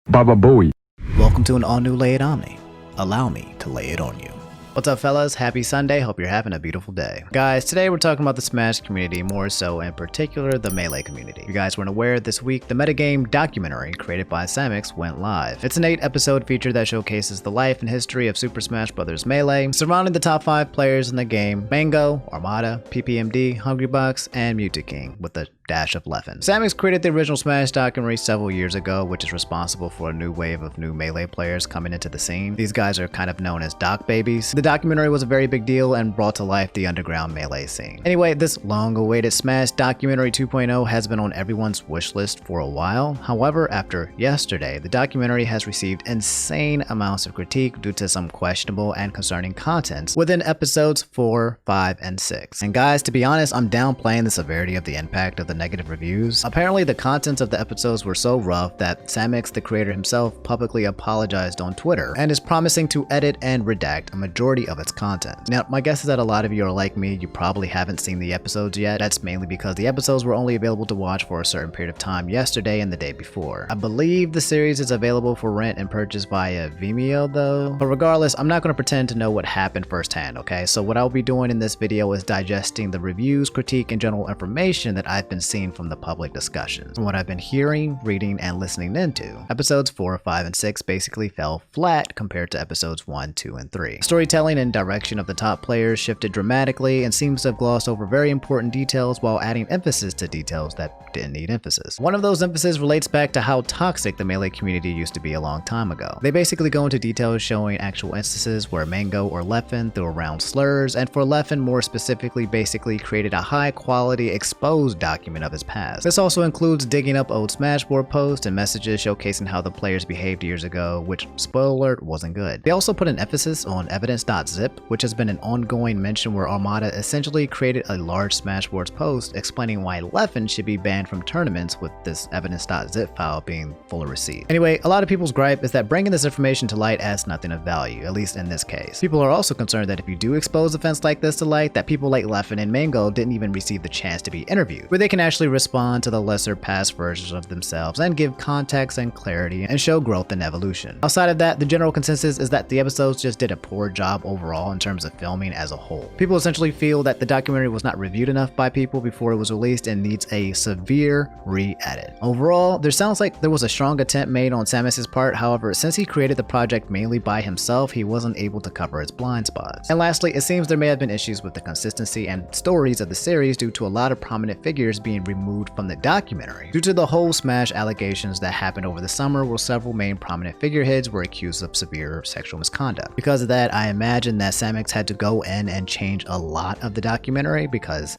Baba Booey. Welcome to an all-new Lay It Omni. Allow me to lay it on you. What's up, fellas? Happy Sunday. Hope you're having a beautiful day. Guys, today we're talking about the Smash community, more so in particular the Melee community. If you guys weren't aware, this week the Metagame Documentary created by Samix went live. It's an 8-episode feature that showcases the life and history of Super Smash Bros. Melee, surrounding the top 5 players in the game: Mango, Armada, PPMD, Hungrybox, and Mewtwo with a dash of Leffen. Samix created the original Smash documentary several years ago, which is responsible for a new wave of new Melee players coming into the scene. These guys are kind of known as doc babies. The documentary was a very big deal and brought to life the underground Melee scene. Anyway, this long-awaited Smash Documentary 2.0 has been on everyone's wish list for a while. However, after yesterday, the documentary has received insane amounts of critique due to some questionable and concerning contents within episodes 4, 5, and 6. And guys, to be honest, I'm downplaying the severity of the impact of the negative reviews. Apparently, the contents of the episodes were so rough that Samix, the creator himself, publicly apologized on Twitter and is promising to edit and redact a majority of its content. Now, my guess is that a lot of you are like me, you probably haven't seen the episodes yet. That's mainly because the episodes were only available to watch for a certain period of time yesterday and the day before. I believe the series is available for rent and purchase via Vimeo though. But regardless, I'm not going to pretend to know what happened firsthand, okay? So what I'll be doing in this video is digesting the reviews, critique, and general information that I've been seeing from the public discussions. From what I've been hearing, reading, and listening into, episodes 4, 5, and 6 basically fell flat compared to episodes 1, 2, and 3. Storytelling and direction of the top players shifted dramatically and seems to have glossed over very important details while adding emphasis to details that didn't need emphasis. One of those emphases relates back to how toxic the Melee community used to be a long time ago. They basically go into details showing actual instances where Mango or Leffen threw around slurs, and for Leffen more specifically basically created a high quality exposed document of his past. This also includes digging up old Smashboard posts and messages showcasing how the players behaved years ago, which, spoiler alert, wasn't good. They also put an emphasis on evidence.zip, which has been an ongoing mention where Armada essentially created a large Smashboards post explaining why Leffen should be banned from tournaments, with this evidence.zip file being full of receipt. Anyway, a lot of people's gripe is that bringing this information to light adds nothing of value, at least in this case. People are also concerned that if you do expose events like this to light, that people like Leffen and Mango didn't even receive the chance to be interviewed, where they can actually respond to the lesser past versions of themselves and give context and clarity and show growth and evolution. Outside of that, the general consensus is that the episodes just did a poor job overall in terms of filming as a whole. People essentially feel that the documentary was not reviewed enough by people before it was released and needs a severe re-edit. Overall, there sounds like there was a strong attempt made on Samix's part. However, since he created the project mainly by himself, he wasn't able to cover its blind spots. And lastly, it seems there may have been issues with the consistency and stories of the series due to a lot of prominent figures being removed from the documentary due to the whole Smash allegations that happened over the summer, where several main prominent figureheads were accused of severe sexual misconduct. Because of that, I imagine that Samix had to go in and change a lot of the documentary because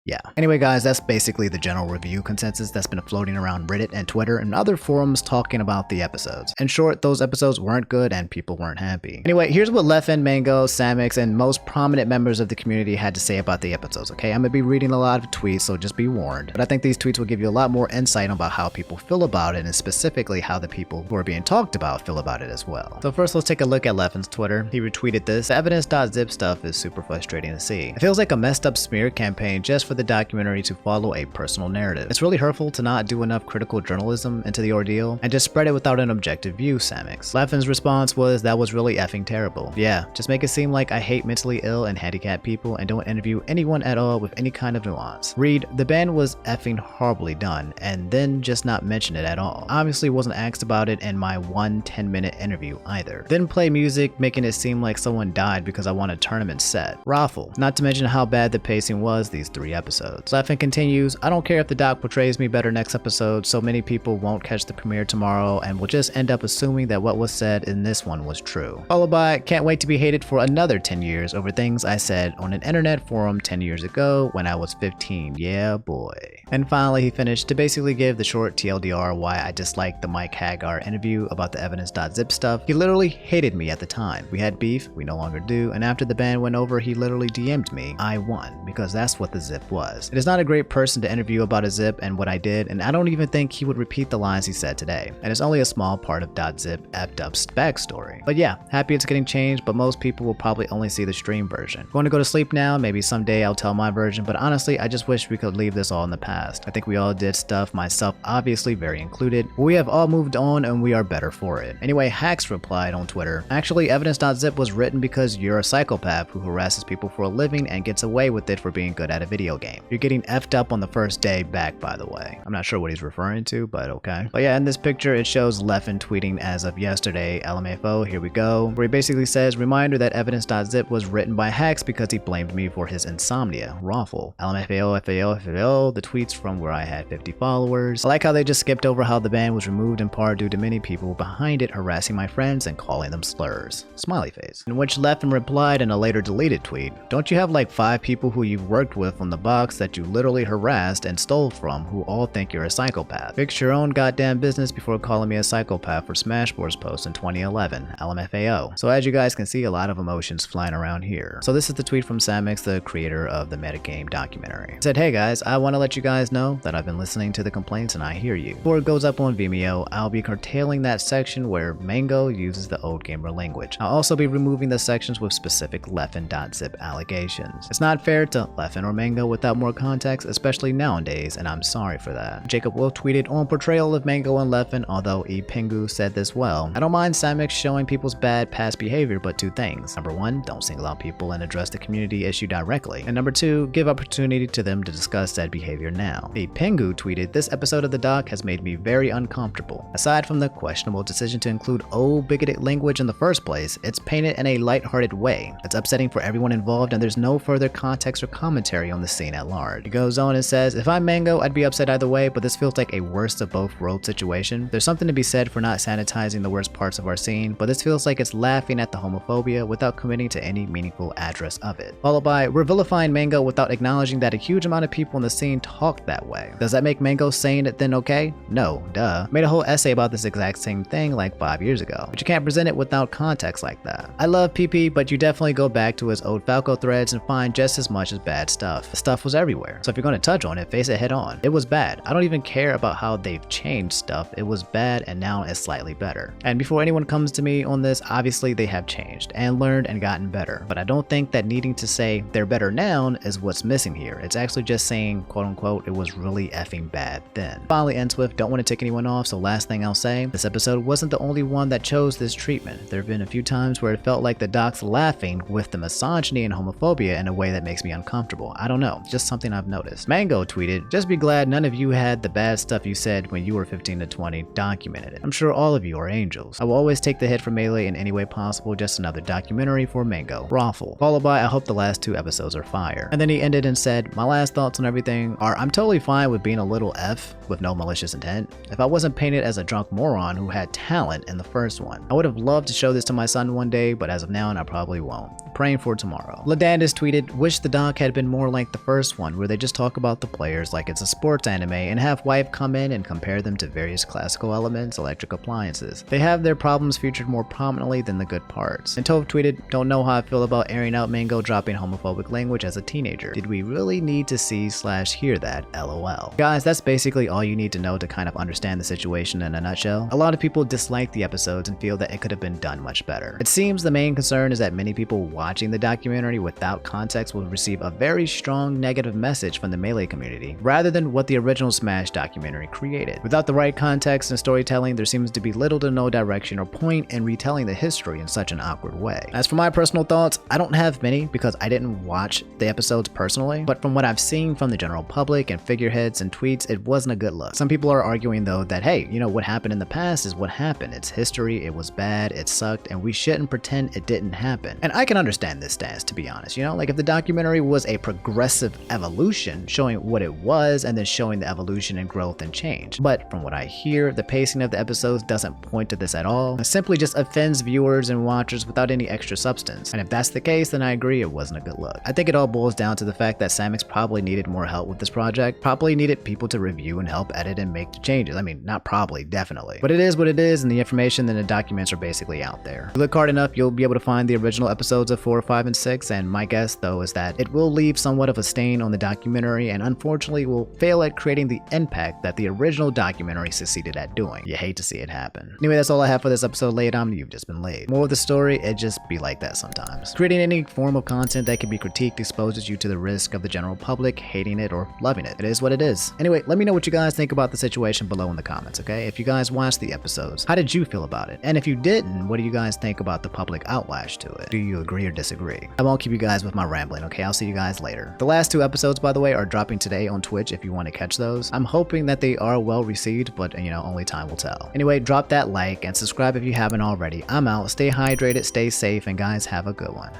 yeah. Anyway guys, that's basically the general review consensus that's been floating around Reddit and Twitter and other forums talking about the episodes. In short, those episodes weren't good and people weren't happy. Anyway, here's what Leffen, Mango, Samix, and most prominent members of the community had to say about the episodes, okay? I'm gonna be reading a lot of tweets, so just be warned. But I think these tweets will give you a lot more insight about how people feel about it, and specifically how the people who are being talked about feel about it as well. So first, let's take a look at Leffen's Twitter. He retweeted this: "The evidence.zip stuff is super frustrating to see. It feels like a messed up smear campaign just for the documentary to follow a personal narrative. It's really hurtful to not do enough critical journalism into the ordeal and just spread it without an objective view, Samix." Leffen's response was, "That was really effing terrible. Yeah, just make it seem like I hate mentally ill and handicapped people and don't interview anyone at all with any kind of nuance. Read, the ban was effing horribly done, and then just not mention it at all. Obviously wasn't asked about it in my 10-minute interview either. Then play music making it seem like someone died because I won a tournament set. Raffle. Not to mention how bad the pacing was these 3 episodes. Leffen continues, "I don't care if the doc portrays me better next episode, so many people won't catch the premiere tomorrow and will just end up assuming that what was said in this one was true. Followed by, can't wait to be hated for another 10 years over things I said on an internet forum 10 years ago when I was 15, yeah boy." And finally, he finished to basically give the short TLDR why I disliked the Mike Hagar interview about the evidence.zip stuff. "He literally hated me at the time. We had beef, we no longer do, and after the ban went over, he literally DM'd me. I won, because that's what the zip was. It is not a great person to interview about a zip and what I did, and I don't even think he would repeat the lines he said today. And it's only a small part of .zip effed up's backstory. But yeah, happy it's getting changed, but most people will probably only see the stream version. Going to go to sleep now, maybe someday I'll tell my version, but honestly, I just wish we could leave this all in the past. I think we all did stuff, myself obviously very included, but we have all moved on and we are better for it. Anyway, Hacks replied on Twitter, actually evidence.zip was written because you're a psychopath who harasses people for a living and gets away with it for being good at a video game. You're getting effed up on the first day back, by the way. I'm not sure what he's referring to, but okay. But yeah, in this picture it shows Leffen tweeting as of yesterday, LMFO, here we go, where he basically says, reminder that evidence.zip was written by Hacks because he blamed me for his insomnia. Raffle. LMFAO, FAO, FAO, the tweets from where I had 50 followers. I like how they just skipped over how the ban was removed in part due to many people behind it harassing my friends and calling them slurs. Smiley face. In which Leffen replied in a later deleted tweet, don't you have like 5 people who you've worked with on the box that you literally harassed and stole from who all think you're a psychopath? Fix your own goddamn business before calling me a psychopath for Smashboard's post in 2011. LMFAO. So as you guys can see, a lot of emotions flying around here. So this is the tweet from Samix, the creator of the Metagame Documentary. He said, hey guys, I want to let you guys know that I've been listening to the complaints and I hear you. Before it goes up on Vimeo, I'll be curtailing that section where Mango uses the old gamer language. I'll also be removing the sections with specific Leffen.zip allegations. It's not fair to Leffen or Mango without more context, especially nowadays, and I'm sorry for that. Jacob Wolf tweeted on portrayal of Mango and Leffen, although E Pingu said this well. I don't mind Samix showing people's bad past behavior, but 2 things. Number 1, don't single out people and address the community issue directly. And number 2, give opportunity to them to discuss said behavior now. E Pingu tweeted, this episode of the doc has made me very uncomfortable. Aside from the questionable decision to include old bigoted language in the first place, it's painted in a lighthearted way. It's upsetting for everyone involved and there's no further context or commentary on the scene at large. He goes on and says, if I'm Mango, I'd be upset either way, but this feels like a worst of both worlds situation. There's something to be said for not sanitizing the worst parts of our scene, but this feels like it's laughing at the homophobia without committing to any meaningful address of it. Followed by, we're vilifying Mango without acknowledging that a huge amount of people in the scene talk that way. Does that make Mango saying it then okay? No, duh. Made a whole essay about this exact same thing like 5 years ago, but you can't present it without context like that. I love PP, but you definitely go back to his old Falco threads and find just as much as bad stuff. The stuff was everywhere, so if you're going to touch on it, face it head on. It was bad. I don't even care about how they've changed stuff. It was bad and now it's slightly better. And before anyone comes to me on this, obviously they have changed and learned and gotten better, but I don't think that needing to say they're better now is what's missing here. It's actually just saying, quote unquote, it was really effing bad then. Finally ends with, don't want to tick anyone off, so last thing I'll say, this episode wasn't the only one that chose this treatment. There have been a few times where it felt like the doc's laughing with the misogyny and homophobia in a way that makes me uncomfortable. I don't know, just something I've noticed. Mango tweeted, just be glad none of you had the bad stuff you said when you were 15 to 20 documented it. I'm sure all of you are angels. I will always take the hit for Melee in any way possible, just another documentary for Mango. Raffle. Followed by, I hope the last 2 episodes are fire. And then he ended and said, my last thoughts on everything are, I'm totally fine with being a little F with no malicious intent. If I wasn't painted as a drunk moron who had talent in the first one, I would have loved to show this to my son one day, but as of now, I probably won't. Praying for tomorrow. Ladandis tweeted, wish the doc had been more like the first one, where they just talk about the players like it's a sports anime and have wife come in and compare them to various classical elements, electric appliances. They have their problems featured more prominently than the good parts. And Tove tweeted, don't know how I feel about airing out Mango dropping homophobic language as a teenager. Did we really need to see/hear that? LOL. Guys, that's basically all you need to know to kind of understand the situation in a nutshell. A lot of people dislike the episodes and feel that it could have been done much better. It seems the main concern is that many people watching the documentary without context will receive a very strong negative message from the Melee community, rather than what the original Smash documentary created. Without the right context and storytelling, there seems to be little to no direction or point in retelling the history in such an awkward way. As for my personal thoughts, I don't have many because I didn't watch the episodes personally, but from what I've seen from the general public and figureheads and tweets, it wasn't a good look. Some people are arguing though that, hey, you know, what happened in the past is what happened. It's history, it was bad, it sucked, and we shouldn't pretend it didn't happen. And I can understand this stance, to be honest. You know, like if the documentary was a progressive evolution showing what it was and then showing the evolution and growth and change. But from what I hear, the pacing of the episodes doesn't point to this at all. It simply just offends viewers and watchers without any extra substance. And if that's the case, then I agree it wasn't a good look. I think it all boils down to the fact that Samix probably needed more help with this project, probably needed people to review and help edit and make the changes. I mean, not probably, definitely. But it is what it is, and the information and the documents are basically out there. If you look hard enough, you'll be able to find the original episodes of 4, 5, and 6, and my guess though is that it will leave somewhat of a stain on the documentary and unfortunately will fail at creating the impact that the original documentary succeeded at doing. You hate to see it happen. Anyway, that's all I have for this episode of Lay It On Me. You've just been laid. More of the story, it just be like that sometimes. Creating any form of content that can be critiqued exposes you to the risk of the general public hating it or loving it. It is what it is. Anyway, let me know what you guys think about the situation below in the comments, okay? If you guys watched the episodes, how did you feel about it? And if you didn't, what do you guys think about the public outlash to it? Do you agree or disagree? I won't keep you guys with my rambling, okay? I'll see you guys later. The last 2 episodes, by the way, are dropping today on Twitch if you want to catch those. I'm hoping that they are well received, but only time will tell. Anyway, drop that like and subscribe if you haven't already. I'm out. Stay hydrated, stay safe, and guys, have a good one.